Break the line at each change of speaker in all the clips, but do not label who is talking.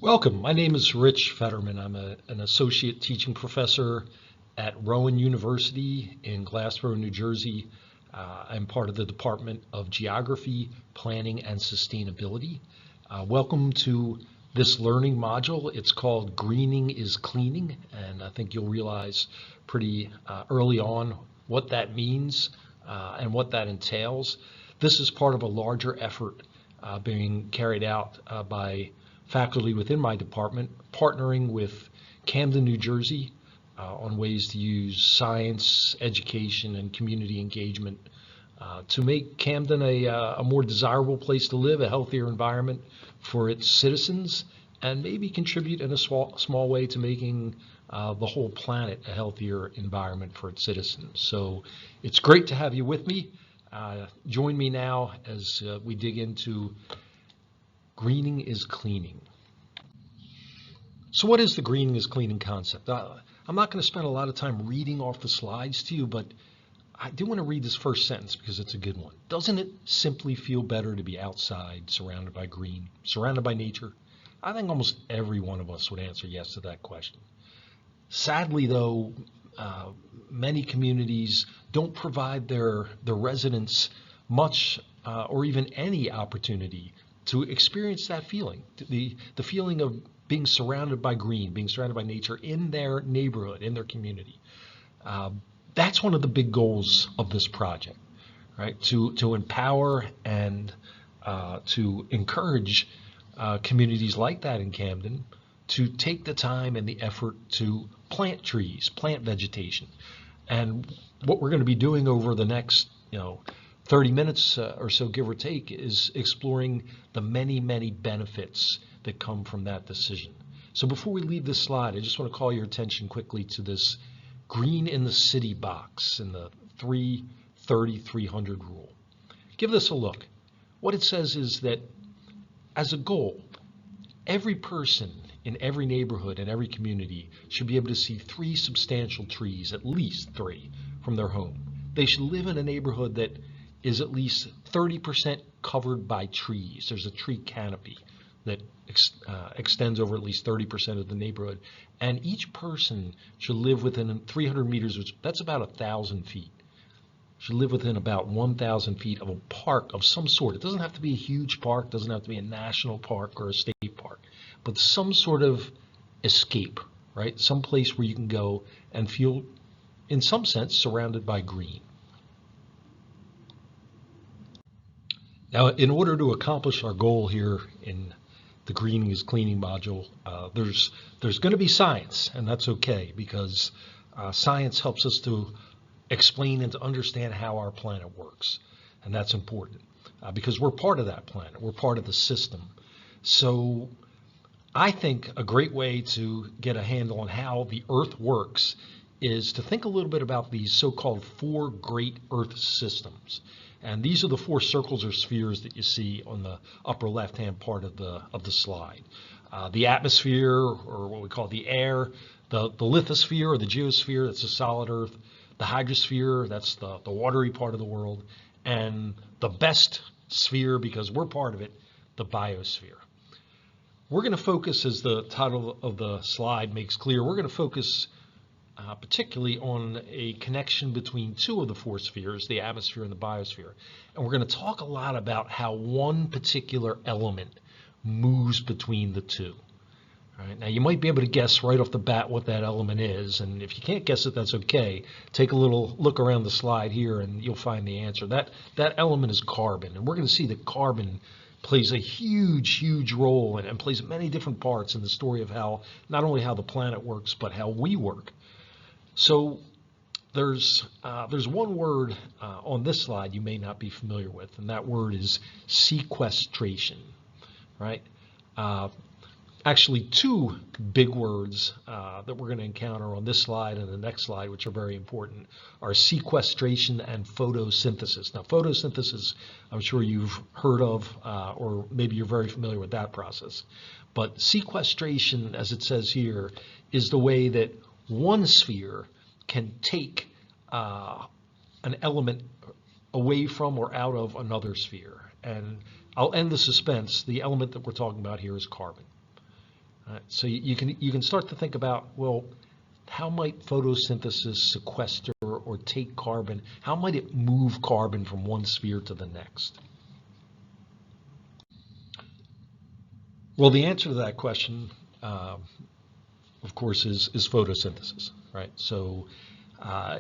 Welcome. My name is Rich Fetterman. I'm an associate teaching professor at Rowan University in Glassboro, New Jersey. I'm part of the Department of Geography, Planning, and Sustainability. Welcome to this learning module. It's called Greening is Cleaning, and I think you'll realize pretty early on what that means and what that entails. This is part of a larger effort being carried out by faculty within my department, partnering with Camden, New Jersey, on ways to use science, education, and community engagement to make Camden a more desirable place to live, a healthier environment for its citizens, and maybe contribute in a small way to making the whole planet a healthier environment for its citizens. So it's great to have you with me. Join me now as we dig into greening is cleaning. So what is the greening is cleaning concept? I'm not going to spend a lot of time reading off the slides to you, but I do want to read this first sentence because it's a good one. Doesn't it simply feel better to be outside, surrounded by green, surrounded by nature? I think almost every one of us would answer yes to that question. Sadly, though, many communities don't provide their residents much or even any opportunity to experience that feeling, the feeling of being surrounded by green, being surrounded by nature in their neighborhood, in their community. That's one of the big goals of this project, right? To empower and to encourage communities like that in Camden to take the time and the effort to plant trees, plant vegetation. And what we're going to be doing over the next, 30 minutes or so, give or take, is exploring the many benefits that come from that decision. So before we leave this slide, I just want to call your attention quickly to this green in the city box in the 330-300 rule. Give this a look. What it says is that as a goal, every person in every neighborhood and every community should be able to see 3 substantial trees, at least 3, from their home. They should live in a neighborhood that is at least 30% covered by trees. There's a tree canopy that extends over at least 30% of the neighborhood. And each person should live within 300 meters, which that's about 1,000 feet. Should live within about 1,000 feet of a park of some sort. It doesn't have to be a huge park, doesn't have to be a national park or a state park, but some sort of escape, right? Some place where you can go and feel, in some sense, surrounded by green. Now, in order to accomplish our goal here in the greening is cleaning module, there's going to be science, and that's okay because science helps us to explain and to understand how our planet works, and that's important because we're part of that planet, we're part of the system. So I think a great way to get a handle on how the Earth works is to think a little bit about these so-called 4 great Earth systems. And these are the 4 circles or spheres that you see on the upper left-hand part of the slide. The atmosphere, or what we call the air, the lithosphere or the geosphere, that's the solid Earth, the hydrosphere, that's the watery part of the world, and the best sphere, because we're part of it, the biosphere. We're going to focus, as the title of the slide makes clear, we're going to focus particularly on a connection between 2 of the 4 spheres, the atmosphere and the biosphere. And we're going to talk a lot about how one particular element moves between the 2. All right, now you might be able to guess right off the bat what that element is, and if you can't guess it, that's okay. Take a little look around the slide here and you'll find the answer. That element is carbon, and we're going to see that carbon plays a huge role and plays many different parts in the story of how, not only how the planet works, but how we work. So there's one word on this slide you may not be familiar with, and that word is sequestration, right? Actually, 2 big words that we're going to encounter on this slide and the next slide, which are very important, are sequestration and photosynthesis. Now, photosynthesis, I'm sure you've heard of, or maybe you're very familiar with that process. But sequestration, as it says here, is the way that one sphere can take an element away from or out of another sphere. And I'll end the suspense. The element that we're talking about here is carbon. So you can start to think about, well, how might photosynthesis sequester or take carbon? How might it move carbon from one sphere to the next? Well, the answer to that question, of course, is photosynthesis, right? So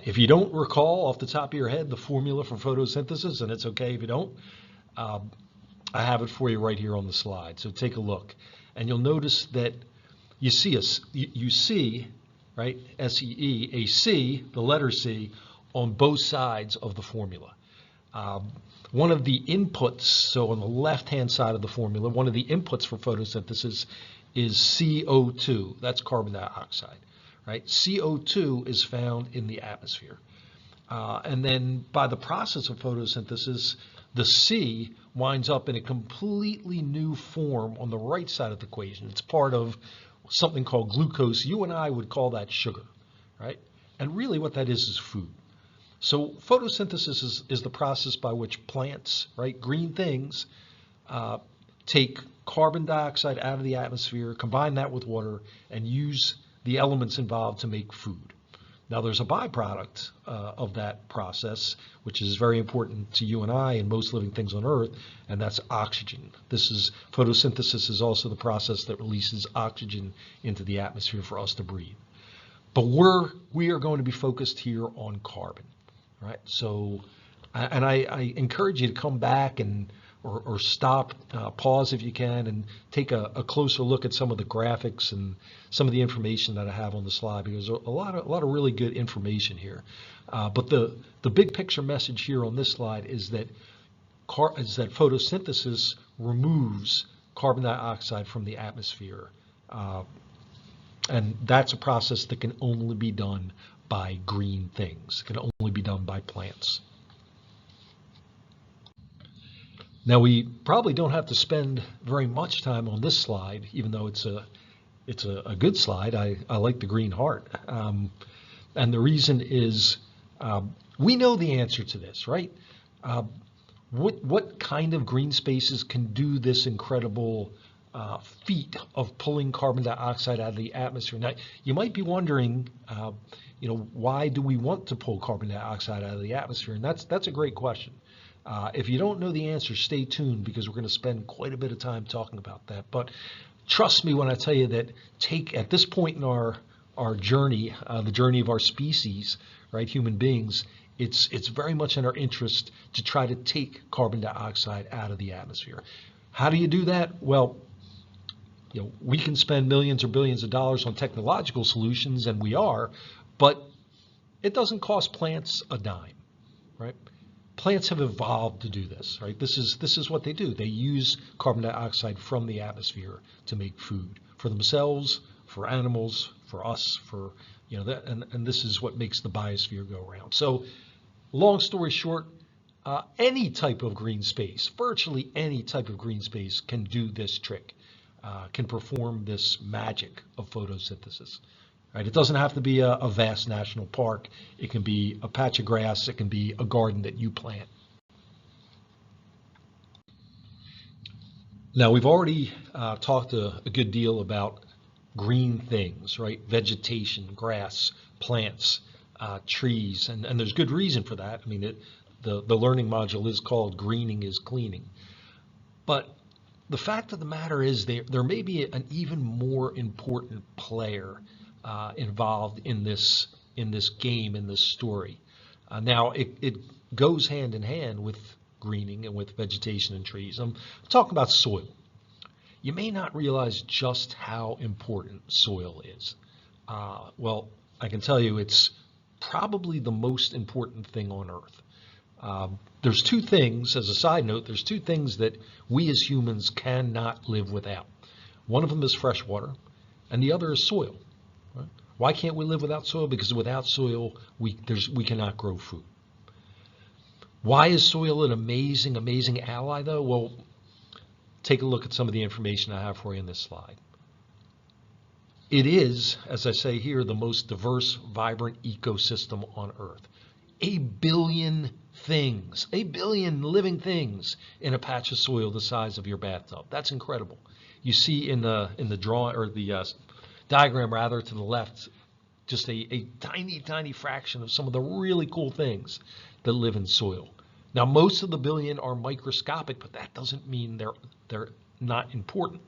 if you don't recall off the top of your head the formula for photosynthesis, and it's okay if you don't, I have it for you right here on the slide. So take a look, and you'll notice that you see, right, SEE, a C, the letter C, on both sides of the formula. One of the inputs, so on the left-hand side of the formula, one of the inputs for photosynthesis is CO2. That's carbon dioxide, right? CO2 is found in the atmosphere. And then by the process of photosynthesis, the C winds up in a completely new form on the right side of the equation. It's part of something called glucose. You and I would call that sugar, right? And really what that is food. So photosynthesis is the process by which plants, right, green things, take carbon dioxide out of the atmosphere, combine that with water, and use the elements involved to make food. Now there's a byproduct of that process, which is very important to you and I and most living things on Earth, and that's oxygen. Photosynthesis is also the process that releases oxygen into the atmosphere for us to breathe. But we are going to be focused here on carbon, right? So, and I encourage you to come back and or stop, pause if you can, and take a closer look at some of the graphics and some of the information that I have on the slide, because there's a lot of really good information here. But the big picture message here on this slide is that photosynthesis removes carbon dioxide from the atmosphere, and that's a process that can only be done by green things. It can only be done by plants. Now we probably don't have to spend very much time on this slide, even though it's a good slide. I like the green heart, and the reason is we know the answer to this, right? What kind of green spaces can do this incredible feat of pulling carbon dioxide out of the atmosphere? Now you might be wondering, why do we want to pull carbon dioxide out of the atmosphere? And that's a great question. If you don't know the answer, stay tuned, because we're going to spend quite a bit of time talking about that. But trust me when I tell you that at this point in our journey, the journey of our species, right, human beings, it's very much in our interest to try to take carbon dioxide out of the atmosphere. How do you do that? Well, we can spend millions or billions of dollars on technological solutions, and we are, but it doesn't cost plants a dime, right? Plants have evolved to do this, right? This is what they do. They use carbon dioxide from the atmosphere to make food for themselves, for animals, for us, for that, and this is what makes the biosphere go around. So, long story short, any type of green space, virtually any type of green space, can do this trick, can perform this magic of photosynthesis. Right? It doesn't have to be a vast national park. It can be a patch of grass. It can be a garden that you plant. Now, we've already talked a good deal about green things, right? Vegetation, grass, plants, trees, and there's good reason for that. I mean, the learning module is called Greening is Cleaning. But the fact of the matter is there may be an even more important player involved in this game, in this story. Now it goes hand in hand with greening and with vegetation and trees. I'm talking about soil. You may not realize just how important soil is. Well, I can tell you it's probably the most important thing on Earth. There's two things, as a side note, there's two things that we as humans cannot live without. One of them is fresh water, and the other is soil. Right? Why can't we live without soil? Because without soil, we cannot grow food. Why is soil an amazing, amazing ally, though? Well, take a look at some of the information I have for you in this slide. It is, as I say here, the most diverse, vibrant ecosystem on Earth. 1 billion things, a billion living things in a patch of soil the size of your bathtub. That's incredible. You see in the drawing, or the diagram rather, to the left, just a tiny fraction of some of the really cool things that live in soil. Now, most of the billion are microscopic, but that doesn't mean they're not important.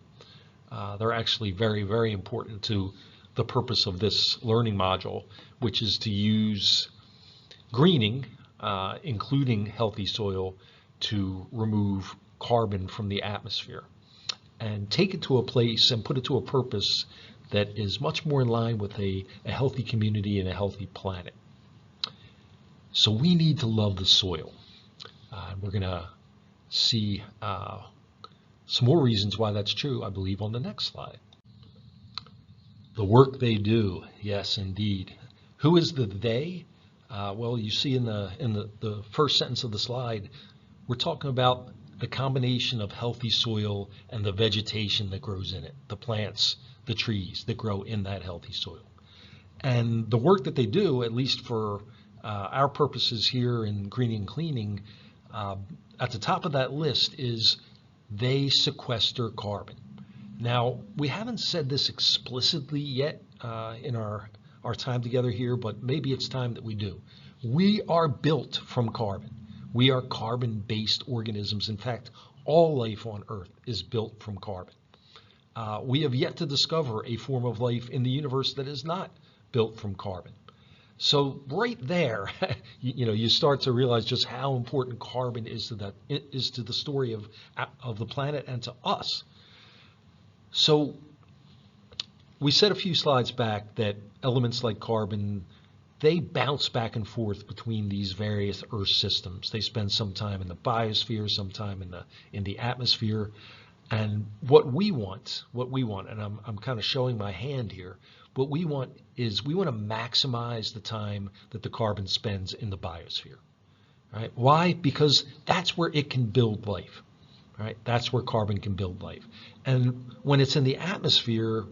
They're actually very important to the purpose of this learning module, which is to use greening, including healthy soil, to remove carbon from the atmosphere and take it to a place and put it to a purpose that is much more in line with a healthy community and a healthy planet. So we need to love the soil. We're going to see some more reasons why that's true, I believe, on the next slide. The work they do, yes, indeed. Who is the they? Well, you see in the first sentence of the slide, we're talking about the combination of healthy soil and the vegetation that grows in it, the plants, the trees that grow in that healthy soil. And the work that they do, at least for our purposes here in greening and cleaning, at the top of that list is they sequester carbon. Now, we haven't said this explicitly yet in our time together here, but maybe it's time that we do. We are built from carbon. We are carbon-based organisms. In fact, all life on Earth is built from carbon. We have yet to discover a form of life in the universe that is not built from carbon. So right there, you start to realize just how important carbon is to the story of the planet and to us. So we said a few slides back that elements like carbon, they bounce back and forth between these various Earth systems. They spend some time in the biosphere, some time in the atmosphere. And what we want, and I'm kind of showing my hand here, what we want is we want to maximize the time that the carbon spends in the biosphere. Right? Why? Because that's where it can build life. Right? That's where carbon can build life. And when it's in the atmosphere,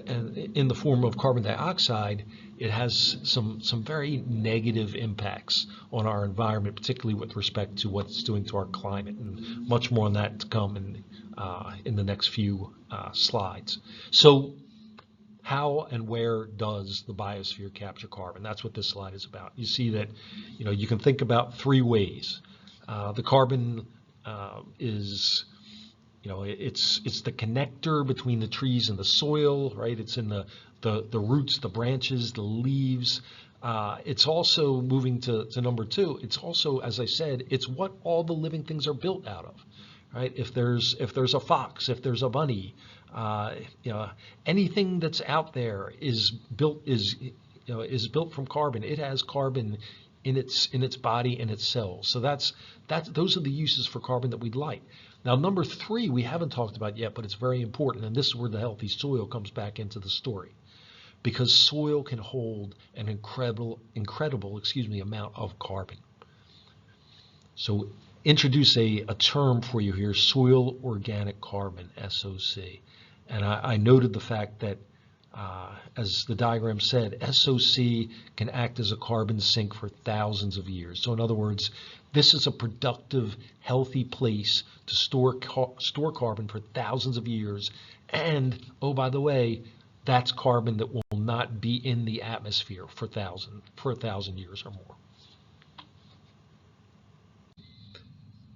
in the form of carbon dioxide, it has some very negative impacts on our environment, particularly with respect to what it's doing to our climate, and much more on that to come in the next few slides. So how and where does the biosphere capture carbon? That's what this slide is about. You see that you can think about three ways. The carbon is it's the connector between the trees and the soil, right? It's in the roots, the branches, the leaves. It's also moving to number two. It's also, as I said, it's what all the living things are built out of, right? If there's a fox, if there's a bunny, anything that's out there is built from carbon. It has carbon in its body and its cells. So those are the uses for carbon that we'd like. Now, number three, we haven't talked about yet, but it's very important, and this is where the healthy soil comes back into the story, because soil can hold an incredible amount of carbon. So introduce a term for you here, soil organic carbon, SOC. And I noted the fact that, as the diagram said, SOC can act as a carbon sink for thousands of years. So in other words, this is a productive, healthy place to store carbon for thousands of years. And, oh, by the way, that's carbon that will not be in the atmosphere for 1,000 years or more.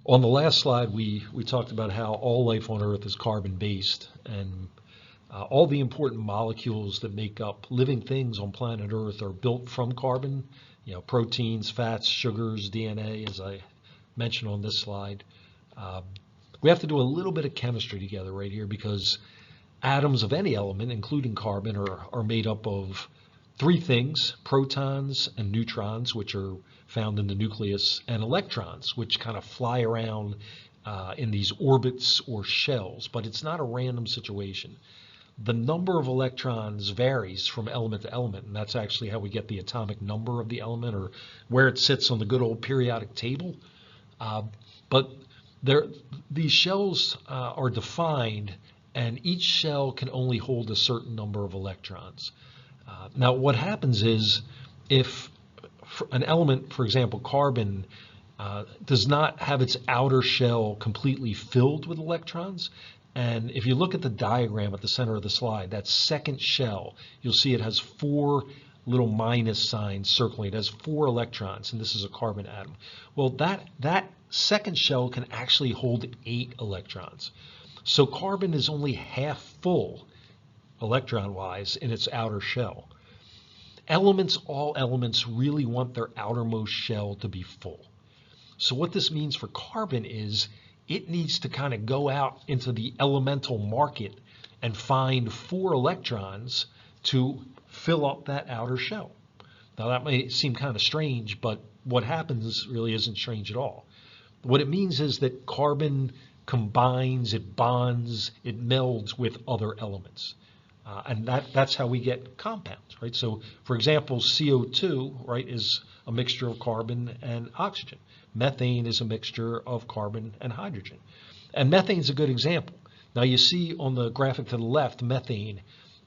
On the last slide, we talked about how all life on Earth is carbon-based, and all the important molecules that make up living things on planet Earth are built from carbon. Proteins, fats, sugars, DNA, as I mentioned on this slide. We have to do a little bit of chemistry together right here, because atoms of any element, including carbon, are made up of three things: protons and neutrons, which are found in the nucleus, and electrons, which kind of fly around in these orbits or shells. But it's not a random situation. The number of electrons varies from element to element, and that's actually how we get the atomic number of the element, or where it sits on the good old periodic table. But these shells are defined, and each shell can only hold a certain number of electrons. Now, what happens is, if an element, for example, carbon, does not have its outer shell completely filled with electrons. And if you look at the diagram at the center of the slide, that second shell, you'll see it has 4 little minus signs circling. It has 4 electrons, and this is a carbon atom. Well, that second shell can actually hold 8 electrons. So carbon is only half full, electron-wise, in its outer shell. All elements really want their outermost shell to be full. So what this means for carbon is it needs to kind of go out into the elemental market and find 4 electrons to fill up that outer shell. Now that may seem kind of strange, but what happens really isn't strange at all. What it means is that carbon combines, it bonds, it melds with other elements. And that's how we get compounds, right? So for example, CO2, right, is a mixture of carbon and oxygen. Methane is a mixture of carbon and hydrogen. And methane is a good example. Now you see on the graphic to the left, methane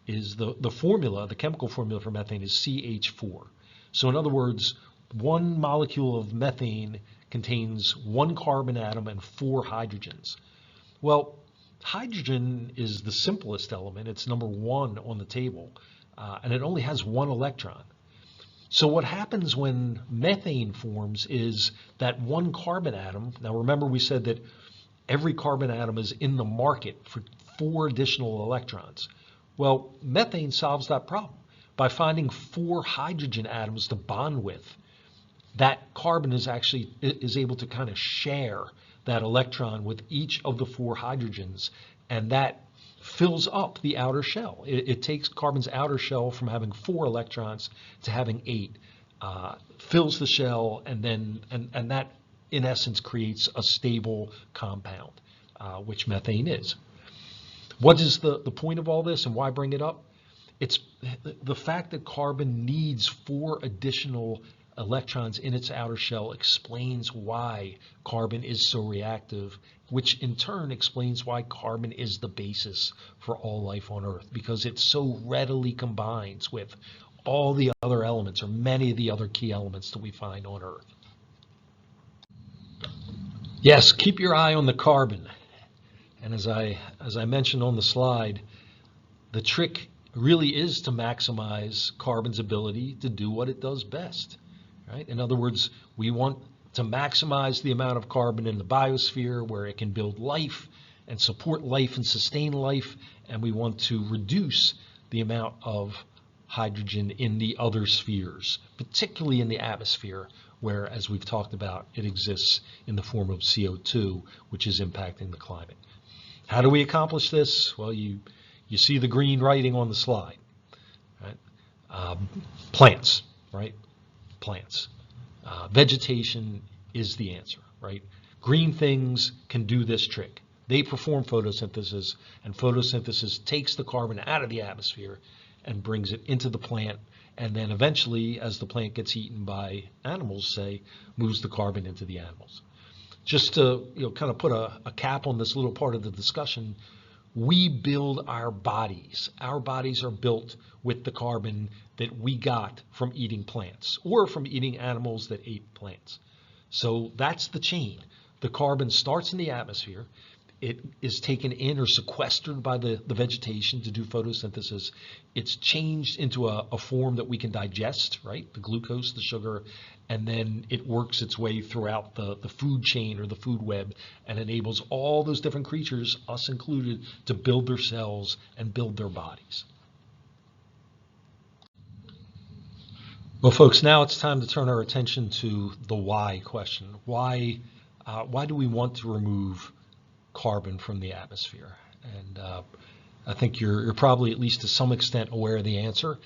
is the formula, the chemical formula for methane is CH4. So in other words, one molecule of methane contains 1 carbon atom and 4 hydrogens. Well, hydrogen is the simplest element. It's number 1 on the table, and it only has 1 electron. So what happens when methane forms is that 1 carbon atom, now remember we said that every carbon atom is in the market for 4 additional electrons. Well, methane solves that problem by finding 4 hydrogen atoms to bond with. That carbon is able to kind of share that electron with each of the 4 hydrogens, and that fills up the outer shell. It takes carbon's outer shell from having 4 electrons to having 8, fills the shell, and that in essence creates a stable compound, which methane is. What is the point of all this and why bring it up? It's the fact that carbon needs 4 additional electrons in its outer shell explains why carbon is so reactive, which in turn explains why carbon is the basis for all life on Earth, because it so readily combines with all the other elements, or many of the other key elements that we find on Earth. Yes, keep your eye on the carbon. And as I mentioned on the slide, the trick really is to maximize carbon's ability to do what it does best. Right? In other words, we want to maximize the amount of carbon in the biosphere where it can build life and support life and sustain life, and we want to reduce the amount of hydrogen in the other spheres, particularly in the atmosphere where, as we've talked about, it exists in the form of CO2, which is impacting the climate. How do we accomplish this? Well, you see the green writing on the slide, right? Plants, right? Plants. Vegetation is the answer, right? Green things can do this trick. They perform photosynthesis, and photosynthesis takes the carbon out of the atmosphere and brings it into the plant, and then eventually, as the plant gets eaten by animals, say, moves the carbon into the animals. Just to kind of put a cap on this little part of the discussion, we build our bodies. Our bodies are built with the carbon that we got from eating plants or from eating animals that ate plants. So that's the chain. The carbon starts in the atmosphere. It is taken in or sequestered by the vegetation to do photosynthesis. It's changed into a form that we can digest, right? The glucose, the sugar, and then it works its way throughout the food chain or the food web and enables all those different creatures, us included, to build their cells and build their bodies. Well, folks, now it's time to turn our attention to the why question. Why do we want to remove carbon from the atmosphere? And I think you're probably at least to some extent aware of the answer.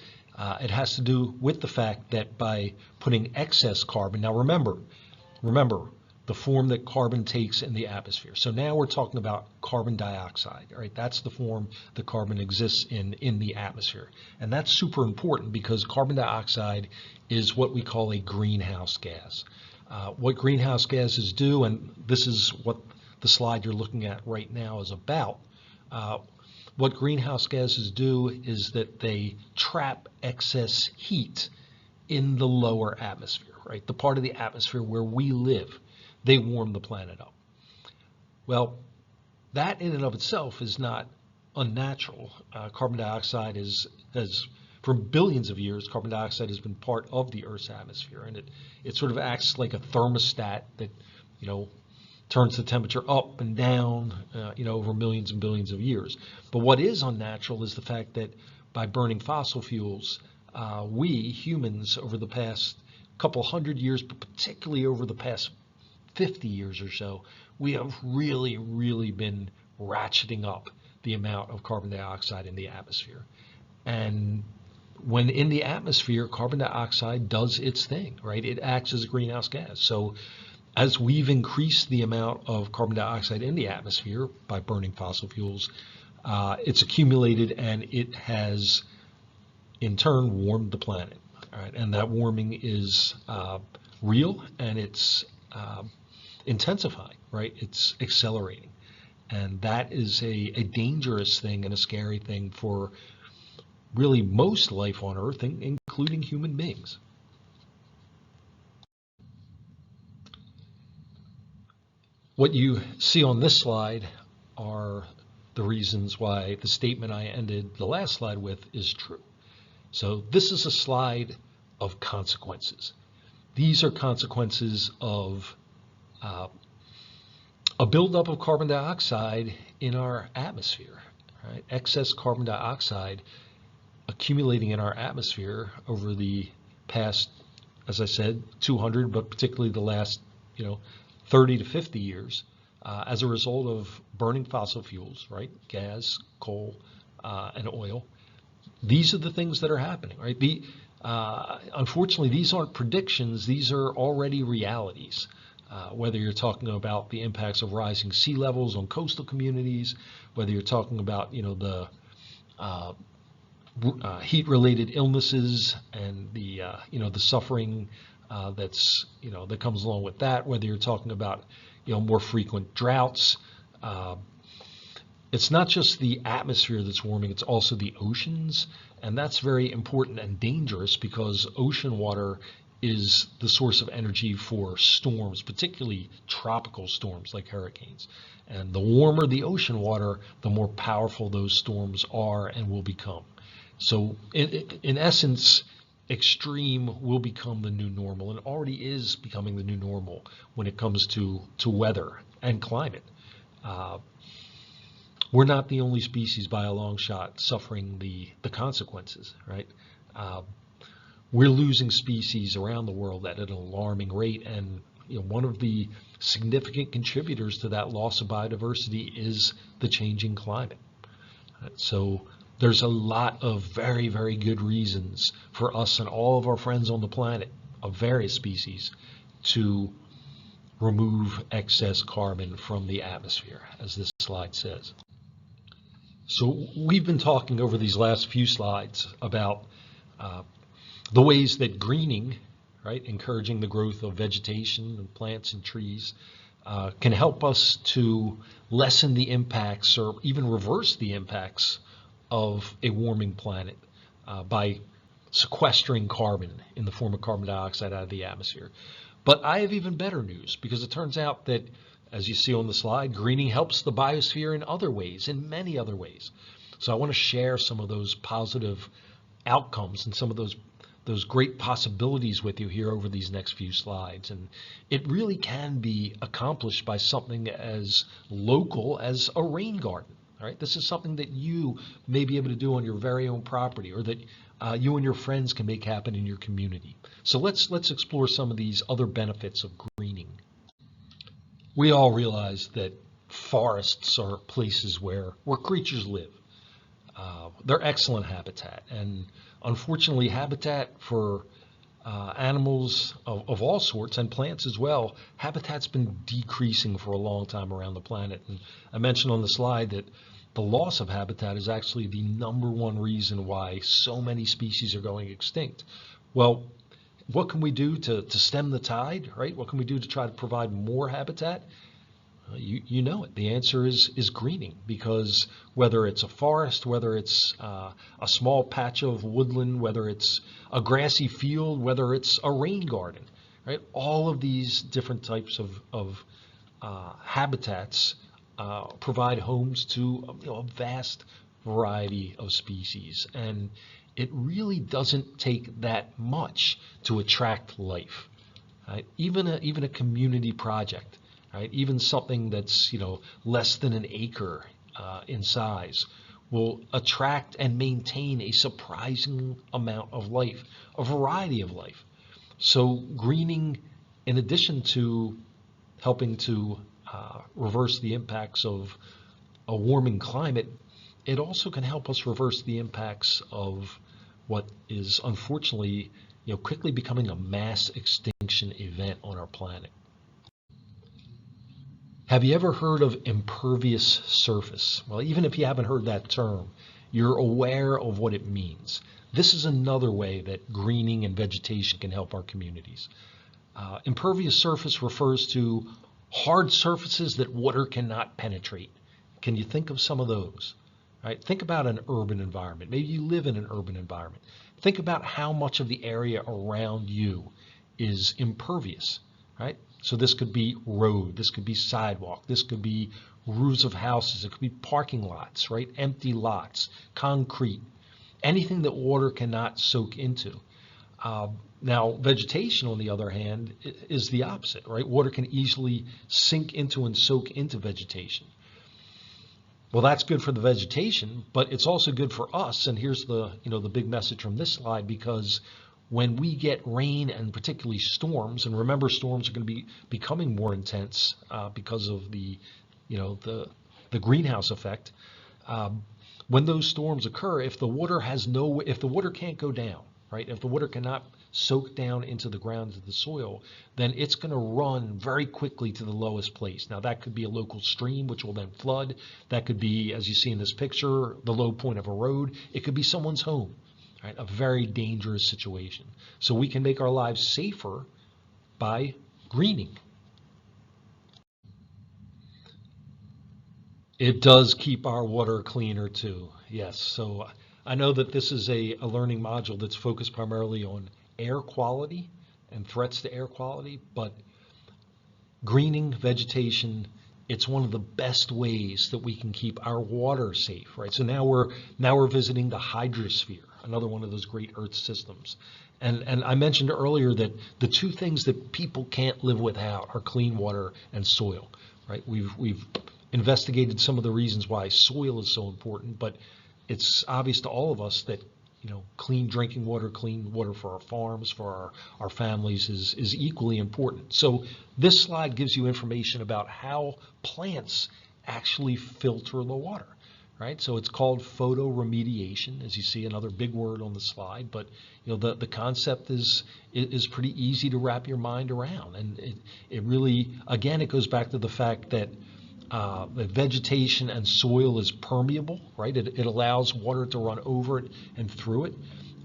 It has to do with the fact that by putting excess carbon, now remember the form that carbon takes in the atmosphere. So now we're talking about carbon dioxide, right? That's the form that carbon exists in the atmosphere. And that's super important because carbon dioxide is what we call a greenhouse gas. What greenhouse gases do, and this is what the slide you're looking at right now is about, what greenhouse gases do is that they trap excess heat in the lower atmosphere, right? The part of the atmosphere where we live. they warm the planet up. Well, that in and of itself is not unnatural. Carbon dioxide has, for billions of years, carbon dioxide has been part of the Earth's atmosphere, and it sort of acts like a thermostat that, turns the temperature up and down, over millions and billions of years. But what is unnatural is the fact that by burning fossil fuels, we humans over the past couple hundred years, but particularly over the past 50 years or so, we have really, really been ratcheting up the amount of carbon dioxide in the atmosphere. And when in the atmosphere, carbon dioxide does its thing, right? It acts as a greenhouse gas. So as we've increased the amount of carbon dioxide in the atmosphere by burning fossil fuels, it's accumulated and it has in turn warmed the planet. All right? And that warming is real, and it's intensifying, right? It's accelerating. And that is a dangerous thing and a scary thing for really most life on Earth, including human beings. What you see on this slide are the reasons why the statement I ended the last slide with is true. So this is a slide of consequences. These are consequences of a buildup of carbon dioxide in our atmosphere, right? Excess carbon dioxide accumulating in our atmosphere over the past, as I said, 200, but particularly the last, 30 to 50 years, as a result of burning fossil fuels, right? Gas, coal, and oil. These are the things that are happening, right? Unfortunately, these aren't predictions. These are already realities. Whether you're talking about the impacts of rising sea levels on coastal communities, whether you're talking about, the heat-related illnesses and the suffering that comes along with that, whether you're talking about more frequent droughts. It's not just the atmosphere that's warming, it's also the oceans, and that's very important and dangerous because ocean water is the source of energy for storms, particularly tropical storms like hurricanes. And the warmer the ocean water, the more powerful those storms are and will become. So in essence, extreme will become the new normal, and already is becoming the new normal when it comes to weather and climate. We're not the only species by a long shot suffering the consequences, right? We're losing species around the world at an alarming rate, and one of the significant contributors to that loss of biodiversity is the changing climate. So there's a lot of very, very good reasons for us and all of our friends on the planet of various species to remove excess carbon from the atmosphere, as this slide says. So we've been talking over these last few slides about the ways that greening, right, encouraging the growth of vegetation and plants and trees, can help us to lessen the impacts or even reverse the impacts of a warming planet by sequestering carbon in the form of carbon dioxide out of the atmosphere. But I have even better news, because it turns out that, as you see on the slide, greening helps the biosphere in other ways, in many other ways. So I want to share some of those positive outcomes and some of those great possibilities with you here over these next few slides. And it really can be accomplished by something as local as a rain garden. All right, this is something that you may be able to do on your very own property, or that you and your friends can make happen in your community. So let's explore some of these other benefits of greening. We all realize that forests are places where creatures live. They're excellent habitat, and unfortunately, habitat for animals of all sorts and plants as well, habitat's been decreasing for a long time around the planet. And I mentioned on the slide that the loss of habitat is actually the #1 reason why so many species are going extinct. Well, what can we do to stem the tide, right? What can we do to try to provide more habitat? You know it. The answer is greening, because whether it's a forest, whether it's a small patch of woodland, whether it's a grassy field, whether it's a rain garden, right? All of these different types of habitats provide homes to a vast variety of species, and it really doesn't take that much to attract life. Right? Even a community project, right? Even something that's less than an acre in size will attract and maintain a surprising amount of life, a variety of life. So greening, in addition to helping to reverse the impacts of a warming climate, it also can help us reverse the impacts of what is unfortunately quickly becoming a mass extinction event on our planet. Have you ever heard of impervious surface? Well, even if you haven't heard that term, you're aware of what it means. This is another way that greening and vegetation can help our communities. Impervious surface refers to hard surfaces that water cannot penetrate. Can you think of some of those? Right? Think about an urban environment. Maybe you live in an urban environment. Think about how much of the area around you is impervious, right? So this could be road, this could be sidewalk, this could be roofs of houses, it could be parking lots, right? Empty lots, concrete, anything that water cannot soak into. Now, vegetation, on the other hand, is the opposite, right? Water can easily sink into and soak into vegetation. Well, that's good for the vegetation, but it's also good for us. And here's the big message from this slide, because when we get rain and particularly storms, and remember storms are going to be becoming more intense because of the greenhouse effect. When those storms occur, if the water can't go down, right? If the water cannot soak down into the ground, into the soil, then it's going to run very quickly to the lowest place. Now that could be a local stream, which will then flood. That could be, as you see in this picture, the low point of a road. It could be someone's home, right? A very dangerous situation. So we can make our lives safer by greening. It does keep our water cleaner too, yes. So I know that this is a learning module that's focused primarily on air quality and threats to air quality, but greening, vegetation, it's one of the best ways that we can keep our water safe, right? So now we're visiting the hydrosphere, another one of those great Earth systems. And I mentioned earlier that the two things that people can't live without are clean water and soil, right? We've investigated some of the reasons why soil is so important, but it's obvious to all of us that clean drinking water, clean water for our farms, for our families is equally important. So this slide gives you information about how plants actually filter the water, right? So it's called photoremediation, as you see, another big word on the slide, but the concept is pretty easy to wrap your mind around. And it really, again, it goes back to the fact that vegetation and soil is permeable, right? It allows water to run over it and through it.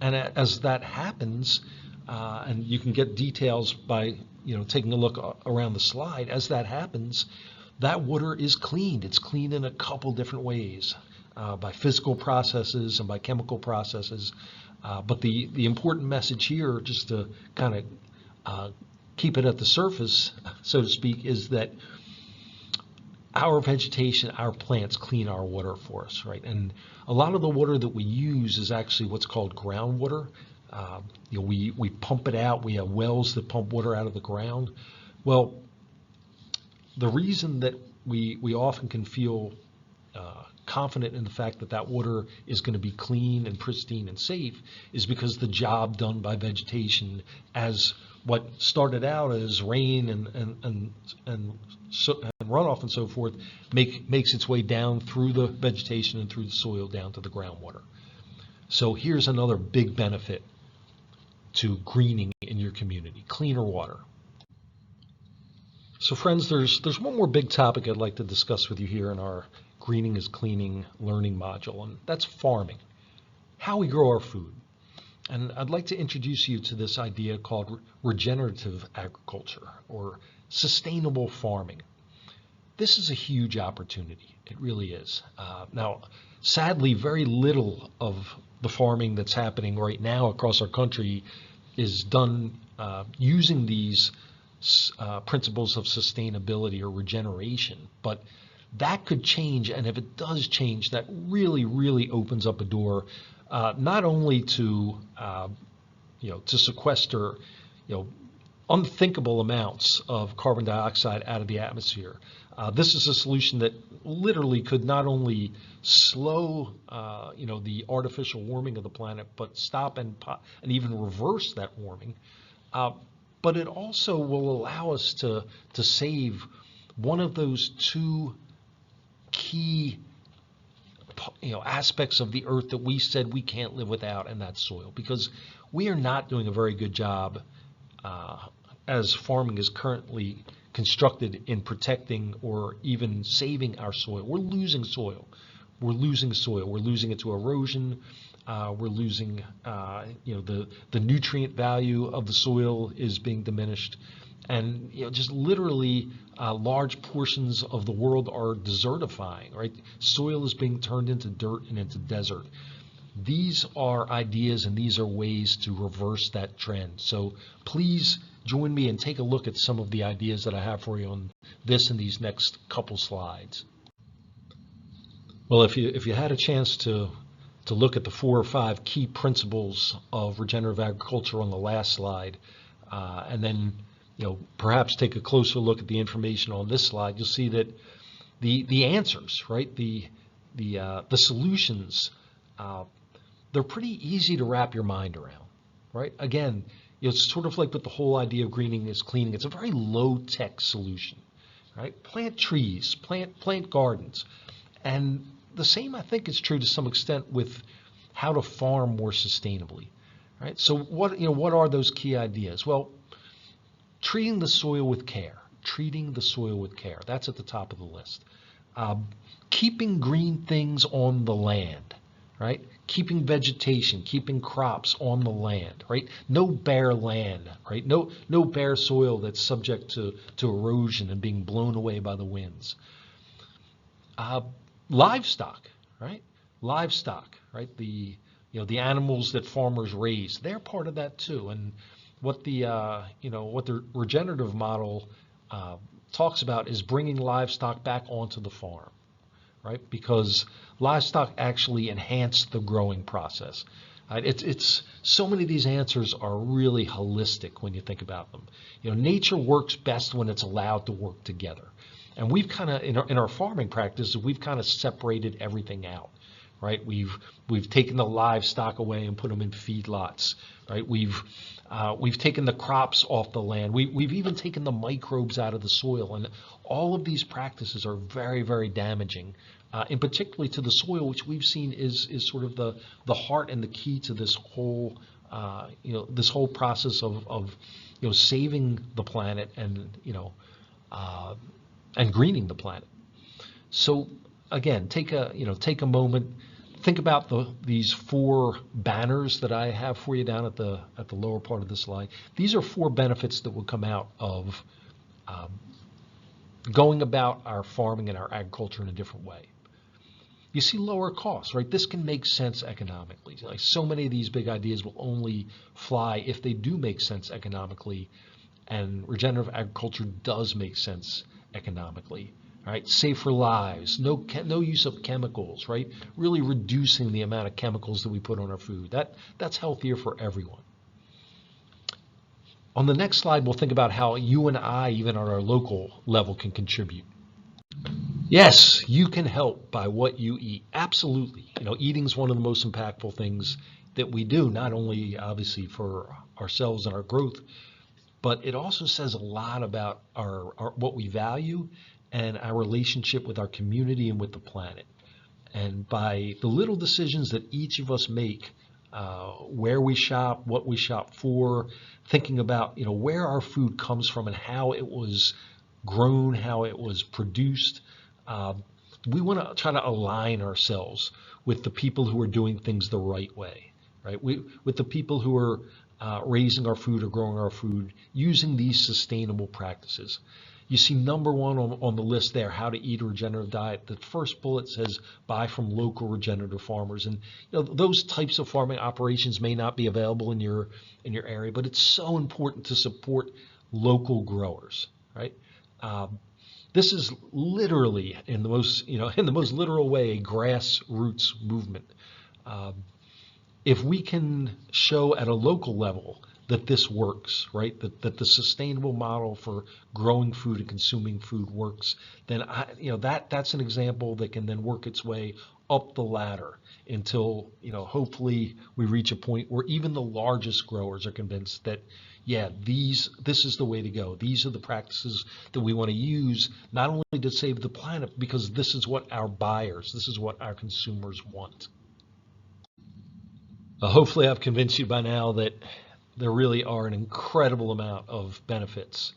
And as that happens, and you can get details by taking a look around the slide, as that happens, that water is cleaned. It's cleaned in a couple different ways, by physical processes and by chemical processes. But the important message here, just to kind of keep it at the surface, so to speak, is that our vegetation, our plants clean our water for us, right? And a lot of the water that we use is actually what's called groundwater. We pump it out. We have wells that pump water out of the ground. Well, the reason that we often can feel confident in the fact that that water is going to be clean and pristine and safe is because the job done by vegetation, as what started out as rain and runoff and so forth, makes its way down through the vegetation and through the soil down to the groundwater. So here's another big benefit to greening in your community: cleaner water. So friends, there's one more big topic I'd like to discuss with you here in our Greening is Cleaning learning module, and that's farming, how we grow our food. And I'd like to introduce you to this idea called regenerative agriculture, or sustainable farming. This is a huge opportunity. It really is. Now, sadly, very little of the farming that's happening right now across our country is done using these principles of sustainability or regeneration. But that could change, and if it does change, that really, really opens up a door, not only to to sequester, unthinkable amounts of carbon dioxide out of the atmosphere. This is a solution that literally could not only slow, the artificial warming of the planet, but stop and even reverse that warming. But it also will allow us to save one of those two key aspects of the earth that we said we can't live without, and that's soil, because we are not doing a very good job as farming is currently constructed in protecting or even saving our soil. We're losing soil. We're losing soil. We're losing it to erosion. We're losing, the nutrient value of the soil is being diminished. And just literally large portions of the world are desertifying, right? Soil is being turned into dirt and into desert. These are ideas and these are ways to reverse that trend. So please join me and take a look at some of the ideas that I have for you on this and these next couple slides. Well, if you had a chance to look at the 4 or 5 key principles of regenerative agriculture on the last slide, and then perhaps take a closer look at the information on this slide, you'll see that the answers, right, the solutions, they're pretty easy to wrap your mind around, right? Again, it's sort of like with the whole idea of greening is cleaning. It's a very low-tech solution, right? Plant trees, plant gardens, and the same, I think, is true to some extent with how to farm more sustainably, right? So what are those key ideas? Well, treating the soil with care. That's at the top of the list. Keeping green things on the land, right? Keeping vegetation, keeping crops on the land, right? No bare land, right? No bare soil that's subject to erosion and being blown away by the winds. Livestock, right? The the animals that farmers raise, they're part of that too. And what the regenerative model talks about is bringing livestock back onto the farm, right? Because livestock actually enhance the growing process. It's so many of these answers are really holistic when you think about them. Nature works best when it's allowed to work together. And we've kind of, in our farming practices, we've kind of separated everything out, right? We've taken the livestock away and put them in feedlots, right? We've taken the crops off the land. We've even taken the microbes out of the soil, and all of these practices are very, very damaging, and particularly to the soil, which we've seen is sort of the heart and the key to this whole this whole process of saving the planet and greening the planet. So again, take a moment, think about these 4 banners that I have for you down at the lower part of the slide. These are 4 benefits that will come out of going about our farming and our agriculture in a different way. You see lower costs, right? This can make sense economically. Like so many of these big ideas will only fly if they do make sense economically, and regenerative agriculture does make sense economically. Right, safer lives, no use of chemicals, right? Really reducing the amount of chemicals that we put on our food. That's healthier for everyone. On the next slide, we'll think about how you and I, even on our local level, can contribute. Yes, you can help by what you eat. Absolutely. Eating is one of the most impactful things that we do, not only obviously for ourselves and our growth, but it also says a lot about our what we value and our relationship with our community and with the planet. And by the little decisions that each of us make, where we shop, what we shop for, thinking about where our food comes from and how it was grown, how it was produced, we want to try to align ourselves with the people who are doing things the right way, right? With the people who are raising our food or growing our food using these sustainable practices. you see number one on the list there, how to eat a regenerative diet. The first bullet says buy from local regenerative farmers. And those types of farming operations may not be available in your area, but it's so important to support local growers, right? This is literally, in the most literal way, a grassroots movement. If we can show at a local level that this works, right, that the sustainable model for growing food and consuming food works, then that's an example that can then work its way up the ladder until hopefully we reach a point where even the largest growers are convinced that this is the way to go. These are the practices that we want to use, not only to save the planet, because this is what our buyers, this is what our consumers want. Hopefully I've convinced you by now that there really are an incredible amount of benefits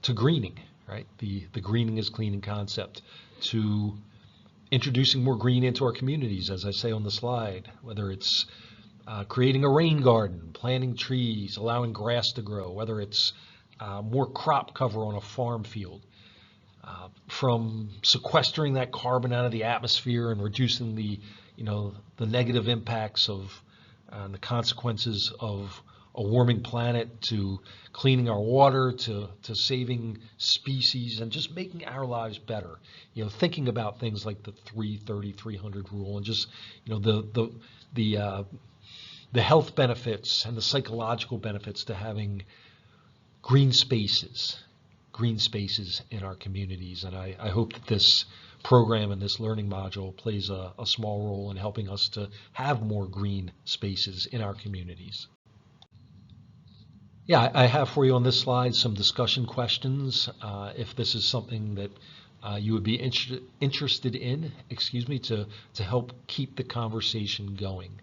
to greening, right? The greening is cleaning concept, to introducing more green into our communities, as I say on the slide, whether it's creating a rain garden, planting trees, allowing grass to grow, whether it's more crop cover on a farm field, from sequestering that carbon out of the atmosphere and reducing the negative impacts of the consequences of a warming planet, to cleaning our water, to saving species, and just making our lives better. Thinking about things like the 330-300 rule, and just the health benefits and the psychological benefits to having green spaces in our communities. And I hope that this program and this learning module plays a small role in helping us to have more green spaces in our communities. Yeah, I have for you on this slide some discussion questions. If this is something that you would be interested in, to help keep the conversation going.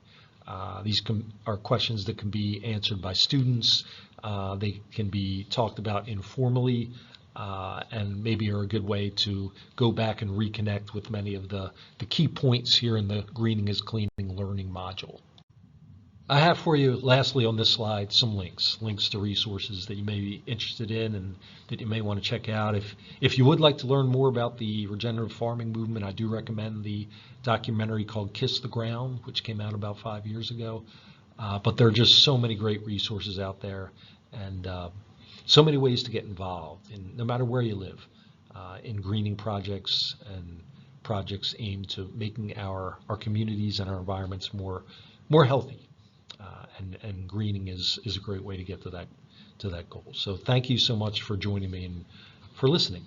These are questions that can be answered by students. They can be talked about informally, and maybe are a good way to go back and reconnect with many of the key points here in the Greening is Cleaning learning module. I have for you, lastly on this slide, some links to resources that you may be interested in and that you may want to check out. If you would like to learn more about the regenerative farming movement, I do recommend the documentary called Kiss the Ground, which came out about 5 years ago. But there are just so many great resources out there, and so many ways to get involved, no matter where you live, in greening projects and projects aimed to making our communities and our environments more healthy. And greening is a great way to get to that goal. So thank you so much for joining me and for listening.